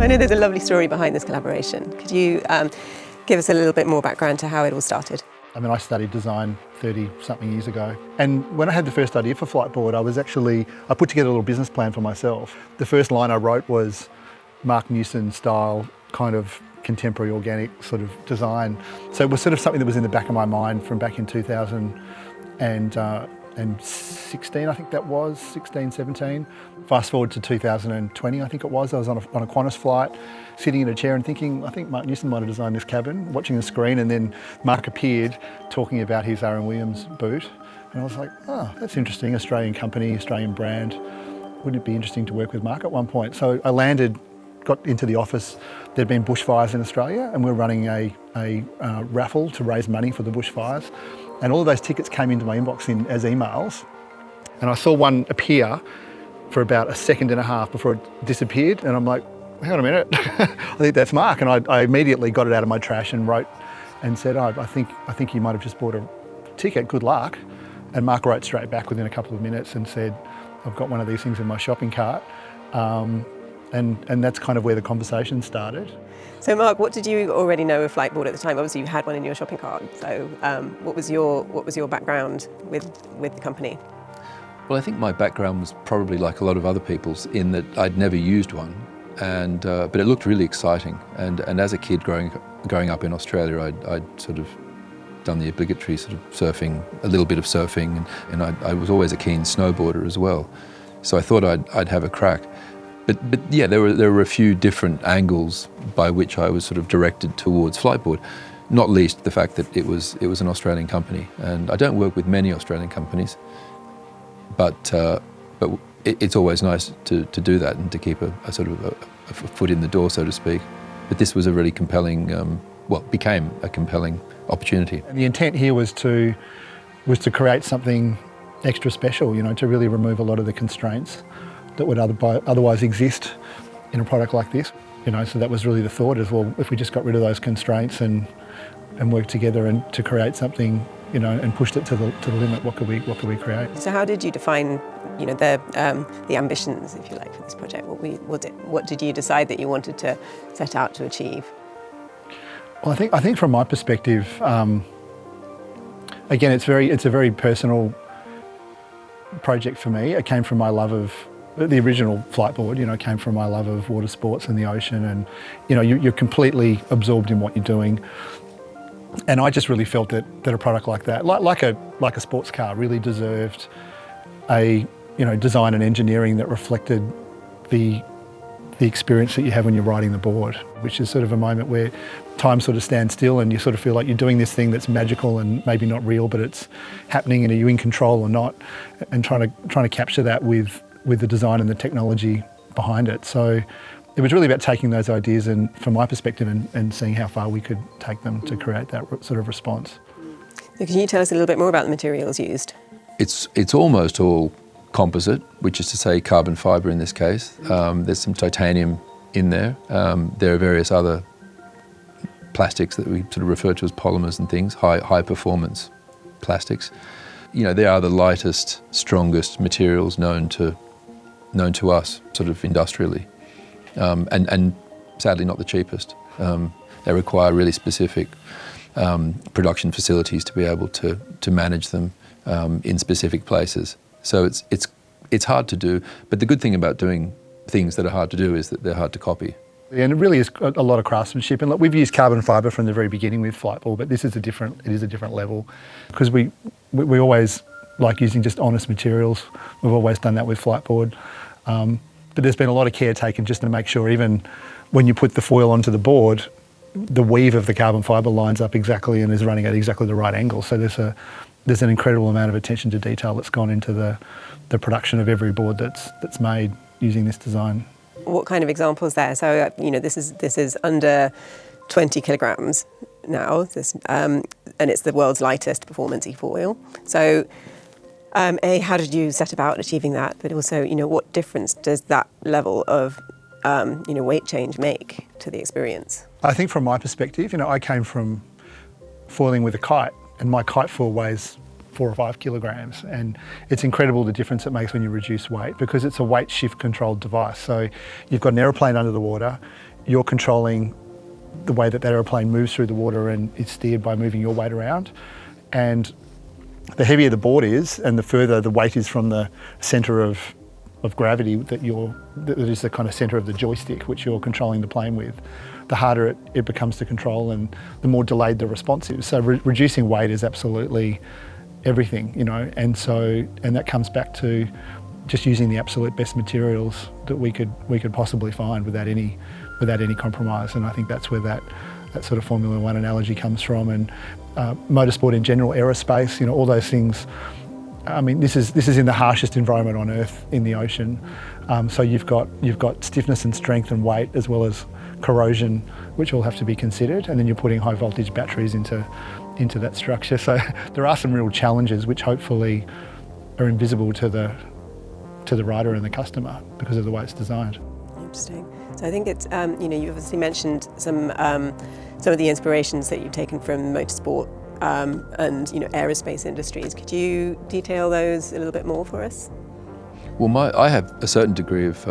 I know there's a lovely story behind this collaboration. Could you give us a little bit more background to how it all started? I mean, I studied design 30-something years ago. And when I had the first idea for Flightboard, I put together a little business plan for myself. The first line I wrote was Marc Newson style, kind of contemporary organic sort of design. So it was sort of something that was in the back of my mind from back in 2016, I think that was, 16, 17. Fast forward to 2020, I think it was. I was on a Qantas flight, sitting in a chair and thinking, I think Marc Newson might have designed this cabin, watching the screen, and then Marc appeared talking about his R.M. Williams boot. And I was like, oh, that's interesting, Australian company, Australian brand. Wouldn't it be interesting to work with Marc at one point? So I landed, got into the office. There'd been bushfires in Australia, and we were running a raffle to raise money for the bushfires. And all of those tickets came into my inbox as emails. And I saw one appear for about a second and a half before it disappeared. And I'm like, hang on a minute, I think that's Marc. And I immediately got it out of my trash and wrote and said, oh, I think you might have just bought a ticket, good luck. And Marc wrote straight back within a couple of minutes and said, I've got one of these things in my shopping cart. And that's kind of where the conversation started. So Marc, what did you already know of Flightboard at the time? Obviously you had one in your shopping cart. So what was your background with the company? Well, I think my background was probably like a lot of other people's in that I'd never used one, but it looked really exciting. And as a kid growing up in Australia, I'd sort of done the obligatory sort of surfing, a little bit of surfing, and I was always a keen snowboarder as well. So I thought I'd have a crack. But yeah, there were a few different angles by which I was sort of directed towards Flightboard, not least the fact that it was an Australian company. And I don't work with many Australian companies, but it's always nice to do that and to keep a sort of a foot in the door, so to speak. But this was a really compelling, became a compelling opportunity. And the intent here was to create something extra special, to really remove a lot of the constraints that would otherwise exist in a product like this. So that was really the thought as well. If we just got rid of those constraints and worked together and to create something, and pushed it to the limit, what could we create? So how did you define, the ambitions, if you like, for this project? What did you decide that you wanted to set out to achieve? Well, I think from my perspective, again, it's a very personal project for me. It came from my love of the original Flightboard, came from my love of water sports and the ocean, and you're completely absorbed in what you're doing. And I just really felt that a product like that, like a sports car, really deserved a design and engineering that reflected the experience that you have when you're riding the board, which is sort of a moment where time sort of stands still and you sort of feel like you're doing this thing that's magical and maybe not real, but it's happening, and are you in control or not? And trying to capture that with the design and the technology behind it. So it was really about taking those ideas and, from my perspective, and seeing how far we could take them to create that sort of response. So can you tell us a little bit more about the materials used? It's almost all composite, which is to say carbon fibre in this case. There's some titanium in there. There are various other plastics that we sort of refer to as polymers and things, high performance plastics. They are the lightest, strongest materials known to us, sort of industrially, and sadly not the cheapest. They require really specific production facilities to be able to manage them in specific places. So it's hard to do, but the good thing about doing things that are hard to do is that they're hard to copy. And it really is a lot of craftsmanship. And look, we've used carbon fibre from the very beginning with Flightboard, but it is a different level, because we always like using just honest materials. We've always done that with Flightboard. But there's been a lot of care taken just to make sure, even when you put the foil onto the board, the weave of the carbon fibre lines up exactly and is running at exactly the right angle. So there's an incredible amount of attention to detail that's gone into the production of every board that's made using this design. What kind of examples there? So this is under 20 kilograms now, and it's the world's lightest performance e-foil. So how did you set about achieving that? But also, what difference does that level of weight change make to the experience? I think from my perspective, I came from foiling with a kite, and my kite foil weighs 4 or 5 kilograms. And it's incredible the difference it makes when you reduce weight, because it's a weight shift controlled device. So you've got an aeroplane under the water, you're controlling the way that aeroplane moves through the water, and it's steered by moving your weight around. And the heavier the board is, and the further the weight is from the centre of gravity that is the kind of centre of the joystick which you're controlling the plane with, the harder it becomes to control and the more delayed the response is. So reducing weight is absolutely everything, you know, and that comes back to just using the absolute best materials that we could possibly find without any compromise. And I think that's where that sort of Formula One analogy comes from, and motorsport in general, aerospace, you know, all those things. I mean, this is in the harshest environment on Earth, in the ocean. So you've got stiffness and strength and weight, as well as corrosion, which all have to be considered. And then you're putting high voltage batteries into that structure. So there are some real challenges which hopefully are invisible to the rider and the customer because of the way it's designed. Interesting. So I think it's you know, you obviously mentioned some of the inspirations that you've taken from motorsport. And you know, aerospace industries. Could you detail those a little bit more for us? Well, I have a certain degree of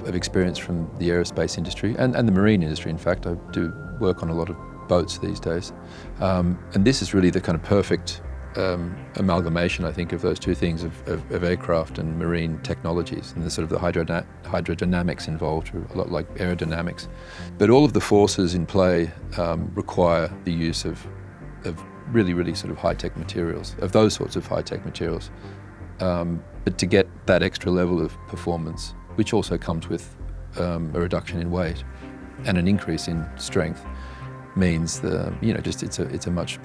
experience from the aerospace industry and the marine industry. In fact, I do work on a lot of boats these days, and this is really the kind of perfect amalgamation, I think, of those two things of aircraft and marine technologies, and the sort of the hydrodynamics involved are a lot like aerodynamics. But all of the forces in play require the use of really, really sort of high-tech materials, of those sorts of high-tech materials. But to get that extra level of performance, which also comes with a reduction in weight and an increase in strength, means you know, just it's a much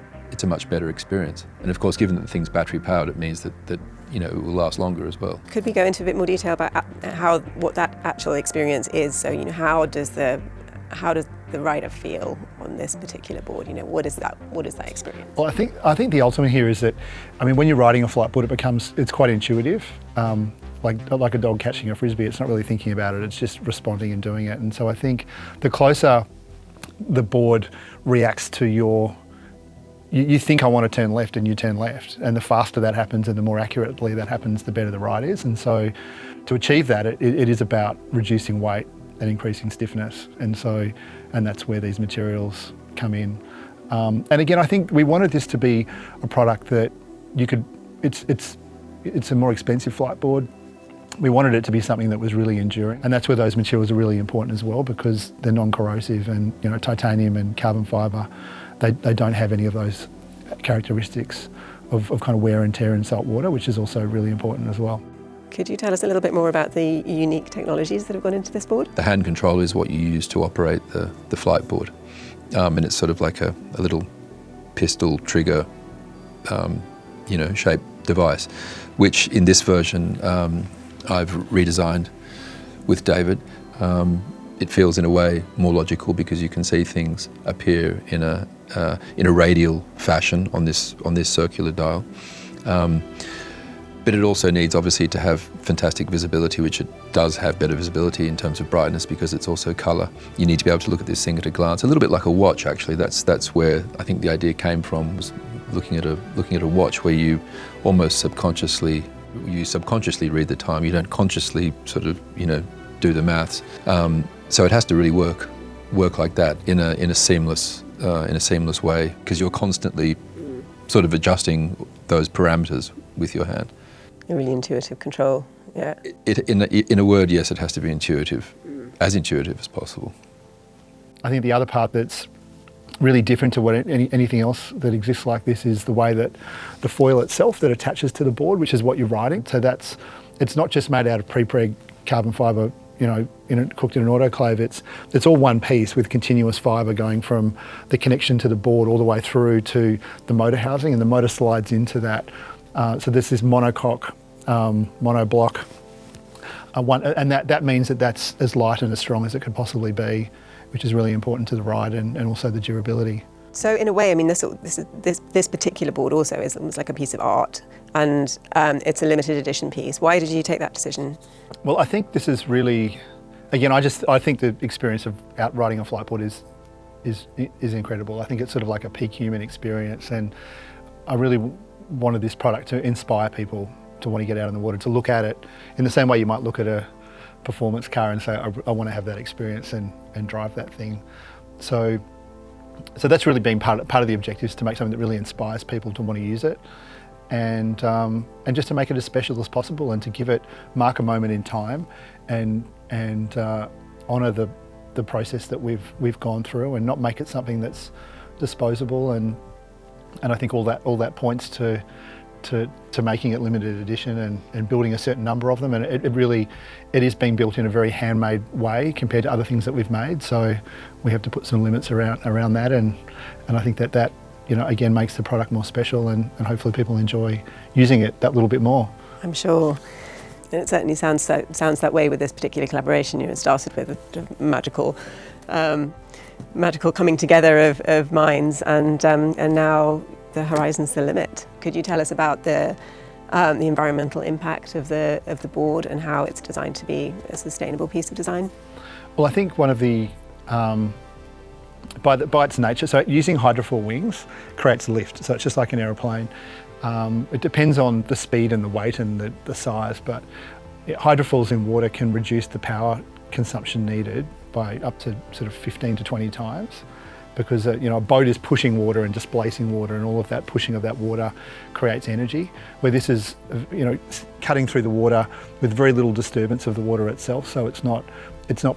better experience. And of course, given that the thing's battery powered, it means that you know, it will last longer as well. Could we go into a bit more detail about what that actual experience is? So, you know, how does the rider feel on this particular board? You know, what is that experience? Well, I think the ultimate here is that, I mean, when you're riding a Flightboard, it's quite intuitive. Like a dog catching a frisbee, it's not really thinking about it, it's just responding and doing it. And so I think the closer the board reacts to you think I want to turn left and you turn left, and the faster that happens and the more accurately that happens, the better the ride is. And so to achieve that, it is about reducing weight and increasing stiffness, and that's where these materials come in. And again, I think we wanted this to be a product that you could. It's a more expensive Flightboard. We wanted it to be something that was really enduring, and that's where those materials are really important as well, because they're non-corrosive, and you know, titanium and carbon fibre, they don't have any of those characteristics of kind of wear and tear in salt water, which is also really important as well. Could you tell us a little bit more about the unique technologies that have gone into this board? The hand control is what you use to operate the Flightboard, and it's sort of like a little pistol trigger, you know, shaped device, which in this version I've redesigned with David. It feels in a way more logical because you can see things appear in a radial fashion on this circular dial. But it also needs, obviously, to have fantastic visibility, which it does have better visibility in terms of brightness because it's also colour. You need to be able to look at this thing at a glance, a little bit like a watch, actually. That's where I think the idea came from, was looking at a watch where you almost subconsciously read the time. You don't consciously sort of, you know, do the maths. So it has to really work like that in a seamless way, because you're constantly sort of adjusting those parameters with your hand. A really intuitive control, yeah. In a word, yes, it has to be intuitive, as intuitive as possible. I think the other part that's really different to what anything else that exists like this is the way that the foil itself that attaches to the board, which is what you're riding. So it's not just made out of pre-preg carbon fibre, you know, cooked in an autoclave. It's all one piece with continuous fibre going from the connection to the board all the way through to the motor housing, and the motor slides into that. So there's this monocoque, monoblock, and that means that that's as light and as strong as it could possibly be, which is really important to the ride and also the durability. So in a way, I mean, this particular board also is almost like a piece of art, and it's a limited edition piece. Why did you take that decision? Well, I think this is really, again, I think the experience of out riding a Flightboard is incredible. I think it's sort of like a peak human experience, and I really wanted this product to inspire people to want to get out in the water, to look at it in the same way you might look at a performance car and say, I want to have that experience and drive that thing. So that's really been part of the objectives, to make something that really inspires people to want to use it, and just to make it as special as possible, and to mark a moment in time, and honour the process that we've gone through, and not make it something that's disposable. And I think all that points to making it limited edition and building a certain number of them. And it is being built in a very handmade way compared to other things that we've made. So we have to put some limits around that. And I think that again makes the product more special, and hopefully people enjoy using it that little bit more. I'm sure. And it certainly sounds that way with this particular collaboration. It started with a magical coming together of minds, and now the horizon's the limit. Could you tell us about the environmental impact of the board and how it's designed to be a sustainable piece of design? Well, I think one of the by its nature, so using hydrofoil wings creates lift. So it's just like an aeroplane. It depends on the speed and the weight and the size, but hydrofoils in water can reduce the power consumption needed by up to sort of 15 to 20 times, because a boat is pushing water and displacing water, and all of that pushing of that water creates energy, where this is cutting through the water with very little disturbance of the water itself, so it's not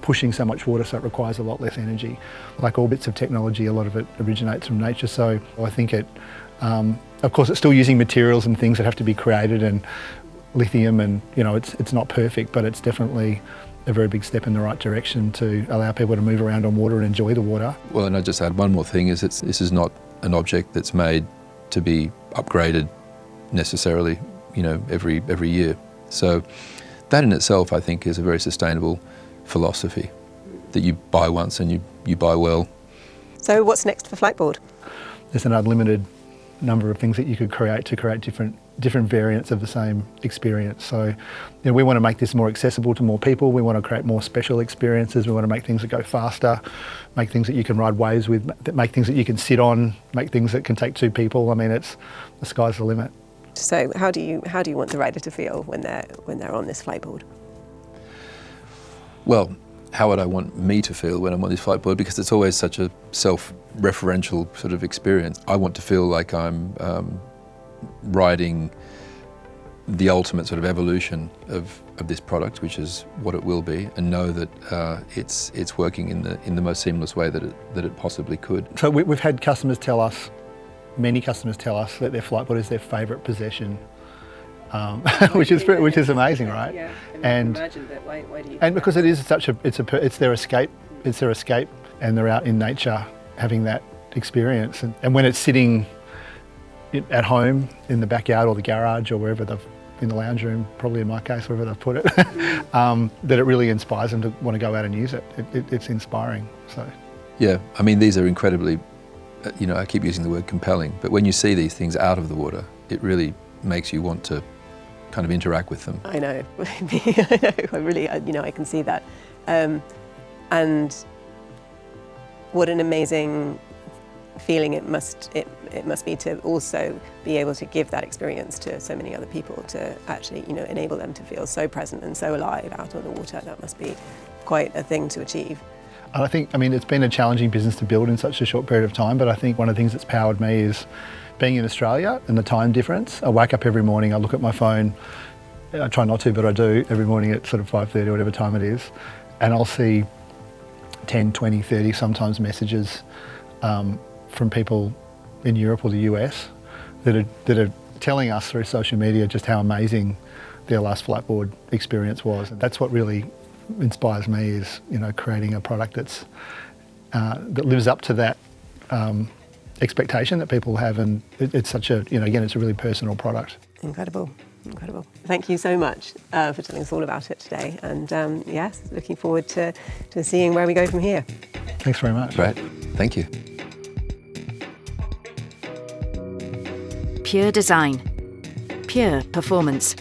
pushing so much water, so it requires a lot less energy. Like all bits of technology, a lot of it originates from nature, so I think of course it's still using materials and things that have to be created, and lithium, and it's not perfect, but it's definitely a very big step in the right direction to allow people to move around on water and enjoy the water. Well, and I'd just add one more thing, is this is not an object that's made to be upgraded necessarily, every year. So that in itself, I think, is a very sustainable philosophy, that you buy once and you buy well. So what's next for Flightboard? There's an unlimited number of things that you could create to create different variants of the same experience. So we want to make this more accessible to more people. We want to create more special experiences. We want to make things that go faster, make things that you can ride waves with, make things that you can sit on, make things that can take two people. I mean, the sky's the limit. So how do you want the rider to feel when they're on this Flightboard? Well, how would I want me to feel when I'm on this Flightboard? Because it's always such a self-referential sort of experience. I want to feel like I'm riding the ultimate sort of evolution of this product, which is what it will be, and know that it's working in the most seamless way that it possibly could. So we've had many customers tell us that their Flightboard is their favourite possession. which is amazing, right? Yeah. And imagine that. Why do you? And because it is it's their escape. It's their escape, and they're out in nature having that experience. And when it's sitting at home in the backyard or the garage or wherever in the lounge room, probably in my case, wherever they've put it, that it really inspires them to want to go out and use it. It's inspiring. So. Yeah, I mean, these are incredibly, I keep using the word compelling, but when you see these things out of the water, it really makes you want to kind of interact with them. I know. I really, I can see that. And what an amazing feeling it must be to also be able to give that experience to so many other people, to actually, enable them to feel so present and so alive out on the water. That must be quite a thing to achieve. And I think, it's been a challenging business to build in such a short period of time, but I think one of the things that's powered me is being in Australia and the time difference. I wake up every morning, I look at my phone, I try not to, but I do every morning at sort of 5:30 or whatever time it is, and I'll see 10, 20, 30 sometimes messages from people in Europe or the US that are telling us through social media just how amazing their last Flightboard experience was. And that's what really inspires me, is creating a product that lives up to that expectation that people have, and it's such a again, it's a really personal product. Incredible. Thank you so much for telling us all about it today, and yes, looking forward to seeing where we go from here. Thanks very much. Great, thank you. Pure design, pure performance.